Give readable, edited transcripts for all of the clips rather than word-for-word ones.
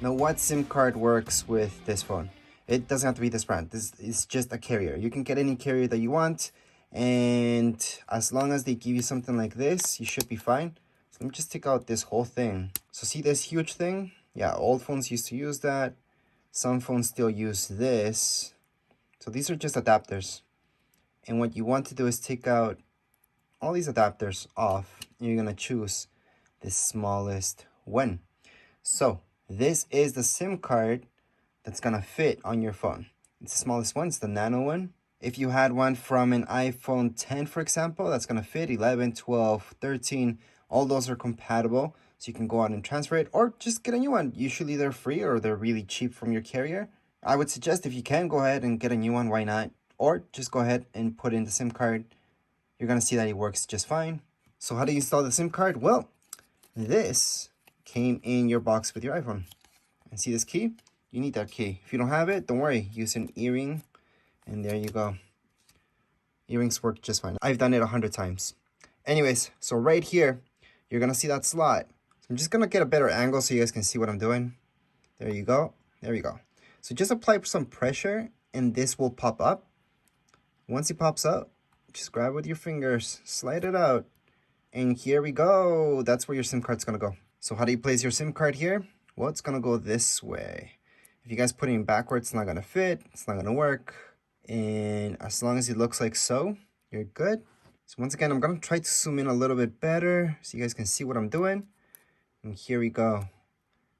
Now, what SIM card works with this phone? It doesn't have to be this brand. This is just a carrier. You can get any carrier that you want, and as long as they give you something like this, you should be fine. So let me just take out this whole thing. So see this huge thing? Yeah, old phones used to use that. Some phones still use this. So these are just adapters. And what you want to do is take out all these adapters off, and you're gonna choose the smallest one. So this is the SIM card that's gonna fit on your phone. It's the smallest one, it's the nano one. If you had one from an iPhone 10, for example, that's gonna fit 11, 12, 13, all those are compatible. So you can go out and transfer it or just get a new one. Usually they're free or they're really cheap from your carrier. I would suggest if you can go ahead and get a new one, why not? Or just go ahead and put in the SIM card. You're gonna see that it works just fine. So how do you install the SIM card? Well, this came in your box with your iPhone. And see this key? You need that key. If you don't have it, don't worry. Use an earring, and there you go. Earrings work just fine. I've done it 100 times. Anyways, so right here, you're gonna see that slot. So I'm just gonna get a better angle so you guys can see what I'm doing. There you go. There you go. So just apply some pressure, and this will pop up. Once it pops up, just grab it with your fingers, slide it out, and here we go. That's where your SIM card's gonna go. So how do you place your SIM card here? Well, it's gonna go this way. If you guys put it backwards, it's not gonna fit, it's not gonna work. And as long as it looks like so, you're good. So once again, I'm gonna try to zoom in a little bit better so you guys can see what I'm doing. And here we go.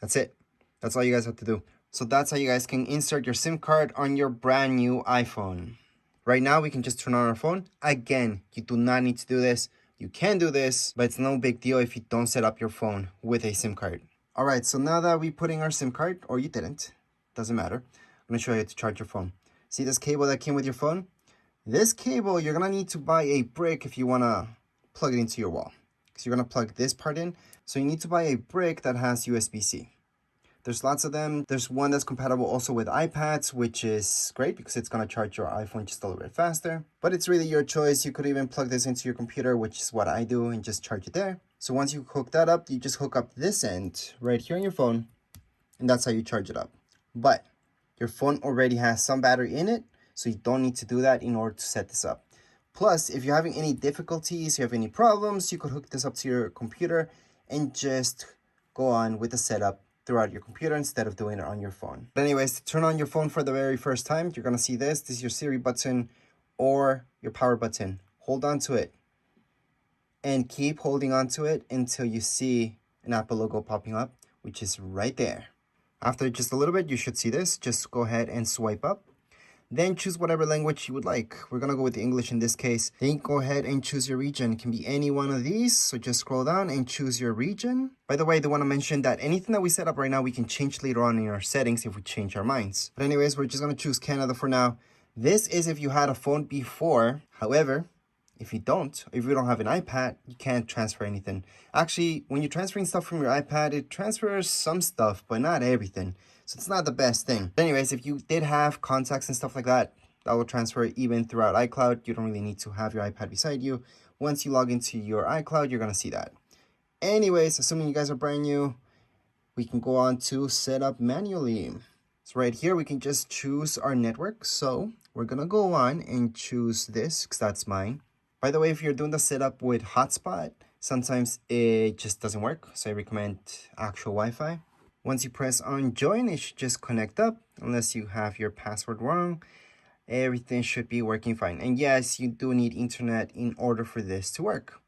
That's it. That's all you guys have to do. So that's how you guys can insert your SIM card on your brand new iPhone. Right now, we can just turn on our phone. Again, you do not need to do this. You can do this, but it's no big deal if you don't set up your phone with a SIM card. All right, so now that we put in our SIM card, or you didn't, doesn't matter. I'm gonna show you how to charge your phone. See this cable that came with your phone? This cable, you're gonna need to buy a brick if you wanna plug it into your wall. Because you're gonna plug this part in. So you need to buy a brick that has USB-C. There's lots of them. There's one that's compatible also with iPads, which is great because it's gonna charge your iPhone just a little bit faster. But it's really your choice. You could even plug this into your computer, which is what I do, and just charge it there. So once you hook that up, you just hook up this end right here on your phone, and that's how you charge it up. But your phone already has some battery in it, so you don't need to do that in order to set this up. Plus, if you're having any difficulties, you have any problems, you could hook this up to your computer and just go on with the setup throughout your computer instead of doing it on your phone. But anyways, to turn on your phone for the very first time, you're gonna see this. This is your Siri button or your power button. Hold on to it and keep holding on to it until you see an Apple logo popping up, which is right there. After just a little bit, you should see this. Just go ahead and swipe up. Then choose whatever language you would like. We're gonna go with English in this case. Then go ahead and choose your region. It can be any one of these. So just scroll down and choose your region. By the way, I do wanna mention that anything that we set up right now, we can change later on in our settings if we change our minds. But anyways, we're just gonna choose Canada for now. This is if you had a phone before. However, if you don't have an iPad, you can't transfer anything. Actually, when you're transferring stuff from your iPad, it transfers some stuff, but not everything. So it's not the best thing. But anyways, if you did have contacts and stuff like that, that will transfer even throughout iCloud. You don't really need to have your iPad beside you. Once you log into your iCloud, you're gonna see that. Anyways, assuming you guys are brand new, we can go on to set up manually. So right here, we can just choose our network. So we're gonna go on and choose this, because that's mine. By the way, if you're doing the setup with hotspot, sometimes it just doesn't work. So I recommend actual Wi-Fi. Once you press on join, it should just connect up unless you have your password wrong. Everything should be working fine. And yes, you do need internet in order for this to work.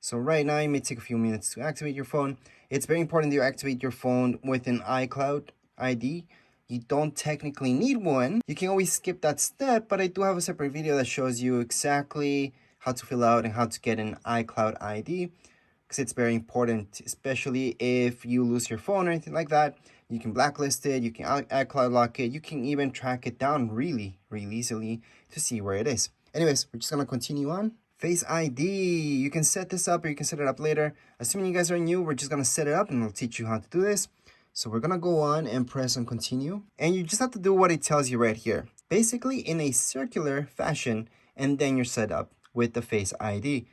So right now, it may take a few minutes to activate your phone. It's very important that you activate your phone with an iCloud ID. You don't technically need one. You can always skip that step, but I do have a separate video that shows you exactly how to fill out and how to get an iCloud ID, because it's very important, especially if you lose your phone or anything like that. You can blacklist it, you can iCloud lock it, you can even track it down really easily to see where it is. Anyways, we're just gonna continue on. Face ID, you can set this up or you can set it up later. Assuming you guys are new, we're just gonna set it up and we'll teach you how to do this. So we're gonna go on and press on continue. And you just have to do what it tells you right here. Basically in a circular fashion, and then you're set up with the Face ID.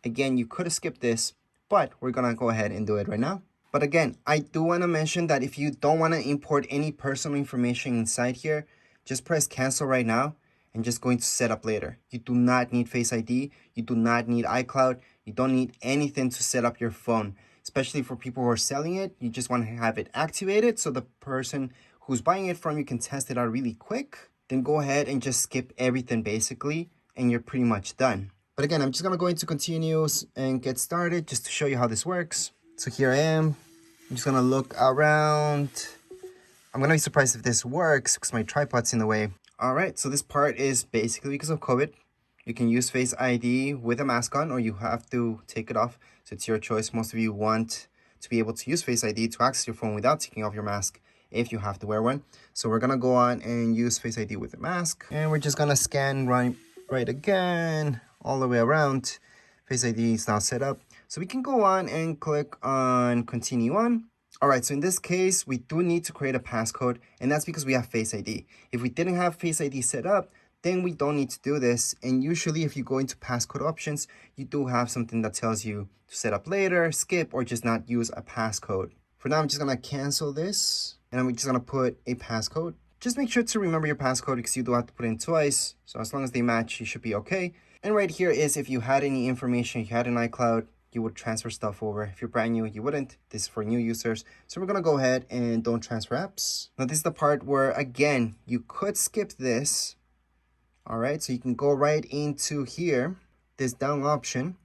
Again, you could have skipped this, but we're gonna go ahead and do it right now. But again, I do want to mention that if you don't want to import any personal information inside here, just press cancel right now and just going to set up later. You do not need Face ID. You do not need iCloud. You don't need anything to set up your phone, especially for people who are selling it. You just want to have it activated so the person who's buying it from you can test it out really quick. Then go ahead and just skip everything basically, and you're pretty much done. But again, I'm just going to go into continues and get started just to show you how this works. So here I am. I'm just gonna look around. I'm gonna be surprised if this works because my tripod's in the way. All right, so this part is basically because of COVID. You can use Face ID with a mask on, or you have to take it off. So it's your choice. Most of you want to be able to use Face ID to access your phone without taking off your mask if you have to wear one. So we're gonna go on and use Face ID with a mask. And we're just gonna scan right again, all the way around. Face ID is now set up. So we can go on and click on continue on. All right, so in this case, we do need to create a passcode, and that's because we have Face ID. If we didn't have Face ID set up, then we don't need to do this. And usually if you go into passcode options, you do have something that tells you to set up later, skip, or just not use a passcode. For now, I'm just gonna cancel this, and I'm just gonna put a passcode. Just make sure to remember your passcode because you do have to put it in twice. So as long as they match, you should be okay. And right here is if you had any information, you had an iCloud, you would transfer stuff over. If you're brand new, you wouldn't. This is for new users. So we're gonna go ahead and don't transfer apps. Now this is the part where, again, you could skip this. All right, so you can go right into here, this down option,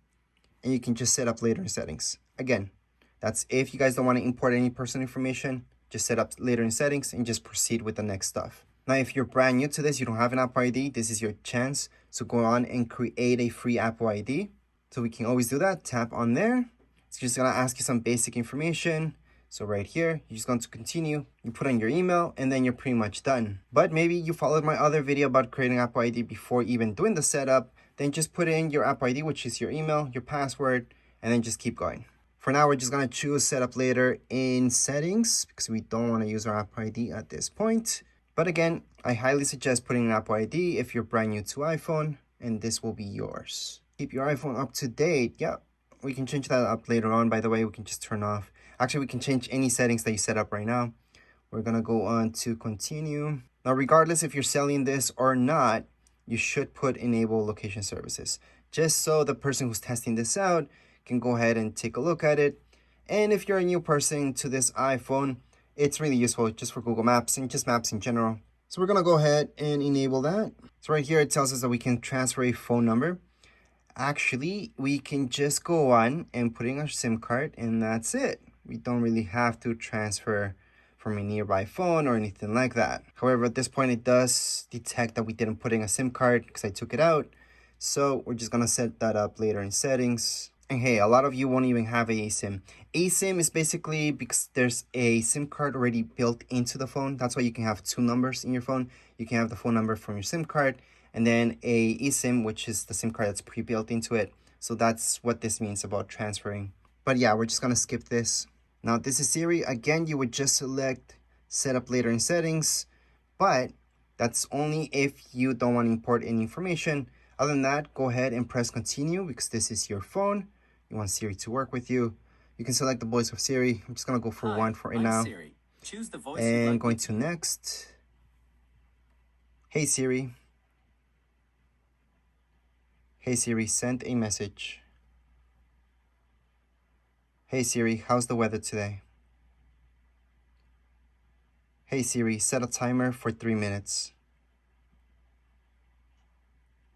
and you can just set up later in settings. Again, that's if you guys don't want to import any personal information, just set up later in settings and just proceed with the next stuff. Now, if you're brand new to this, you don't have an Apple ID, this is your chance. So go on and create a free Apple ID. So we can always do that. Tap on there. It's just gonna ask you some basic information. So right here, you're just going to continue. You put in your email and then you're pretty much done. But maybe you followed my other video about creating Apple ID before even doing the setup. Then just put in your Apple ID, which is your email, your password, and then just keep going. For now, we're just gonna choose setup later in settings because we don't wanna use our Apple ID at this point. But again, I highly suggest putting an Apple ID if you're brand new to iPhone, and this will be yours. Keep your iPhone up to date. Yeah, we can change that up later on, by the way. We can just turn off. Actually, we can change any settings that you set up right now. We're gonna go on to continue. Now, regardless if you're selling this or not, you should put enable location services, just so the person who's testing this out can go ahead and take a look at it. And if you're a new person to this iPhone, it's really useful just for Google Maps and just maps in general. So we're gonna go ahead and enable that. So right here, it tells us that we can transfer a phone number. Actually, we can just go on and put in our SIM card and that's it. We don't really have to transfer from a nearby phone or anything like that. However, at this point, it does detect that we didn't put in a SIM card because I took it out. So we're just gonna set that up later in settings. And hey, a lot of you won't even have a eSIM. eSIM is basically because there's a SIM card already built into the phone. That's why you can have two numbers in your phone. You can have the phone number from your SIM card and then a eSIM, which is the SIM card that's pre-built into it. So that's what this means about transferring. But yeah, we're just gonna skip this. Now this is Siri. Again, you would just select setup later in settings, but that's only if you don't want to import any information. Other than that, go ahead and press continue because this is your phone. You want Siri to work with you. You can select the voice of Siri. I'm just gonna go for one for right now. Siri. Choose the voice and like going to next. Hey Siri. Hey Siri, send a message. Hey Siri, how's the weather today? Hey Siri, set a timer for 3 minutes.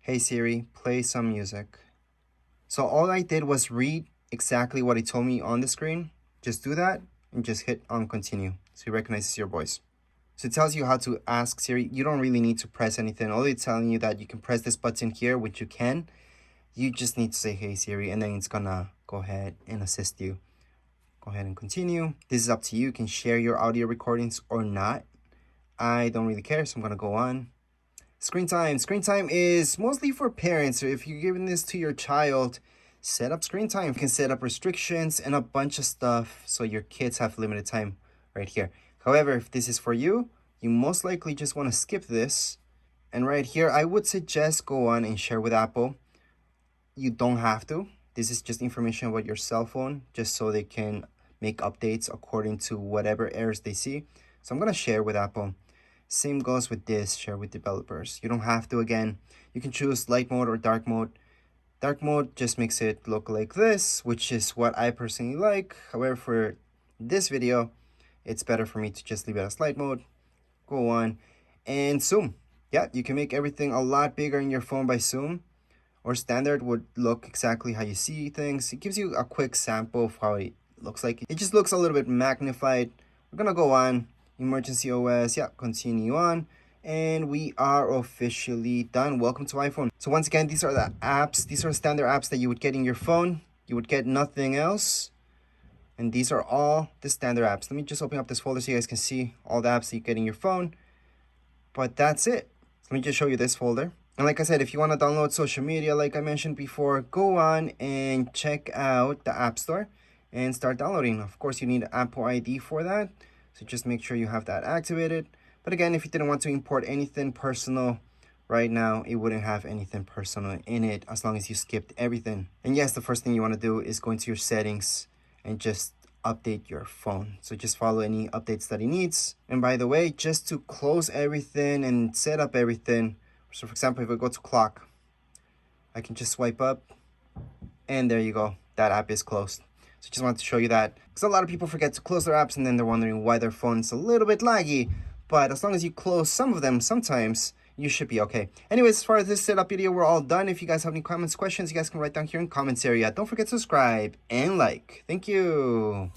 Hey Siri, play some music. So all I did was read exactly what it told me on the screen. Just do that and just hit on continue. So it recognizes your voice. So it tells you how to ask Siri. You don't really need to press anything. Only it's telling you that you can press this button here, which you can. You just need to say, hey Siri, and then it's gonna go ahead and assist you. Go ahead and continue. This is up to you. You can share your audio recordings or not. I don't really care, so I'm gonna go on. Screen time. Screen time is mostly for parents. So if you're giving this to your child, set up screen time. You can set up restrictions and a bunch of stuff so your kids have limited time right here. However, if this is for you, you most likely just want to skip this. And right here, I would suggest go on and share with Apple. You don't have to. This is just information about your cell phone, just so they can make updates according to whatever errors they see. So I'm going to share with Apple. Same goes with this, share with developers. You don't have to, again. You can choose light mode or dark mode. Dark mode just makes it look like this, which is what I personally like. However, for this video, it's better for me to just leave it as light mode. Go on and zoom. Yeah, you can make everything a lot bigger in your phone by zoom, or standard would look exactly how you see things. It gives you a quick sample of how it looks like. It just looks a little bit magnified. We're gonna go on emergency OS. Yeah, continue on, and we are officially done. Welcome to iPhone. So once again, these are the apps. These are standard apps that you would get in your phone. You would get nothing else. And these are all the standard apps. Let me just open up this folder so you guys can see all the apps that you get in your phone. But that's it. Let me just show you this folder. And like I said, if you want to download social media, like I mentioned before, go on and check out the App Store and start downloading. Of course, you need Apple ID for that. So just make sure you have that activated. But again, if you didn't want to import anything personal right now, it wouldn't have anything personal in it as long as you skipped everything. And yes, the first thing you want to do is go into your settings and just update your phone. So just follow any updates that it needs. And by the way, just to close everything and set up everything, so for example, if I go to clock, I can just swipe up and there you go, that app is closed. So just wanted to show you that because a lot of people forget to close their apps and then they're wondering why their phone's a little bit laggy. But as long as you close some of them, sometimes you should be okay. Anyways, as far as this setup video, we're all done. If you guys have any comments, questions, you guys can write down here in comments area. Don't forget to subscribe and like. Thank you.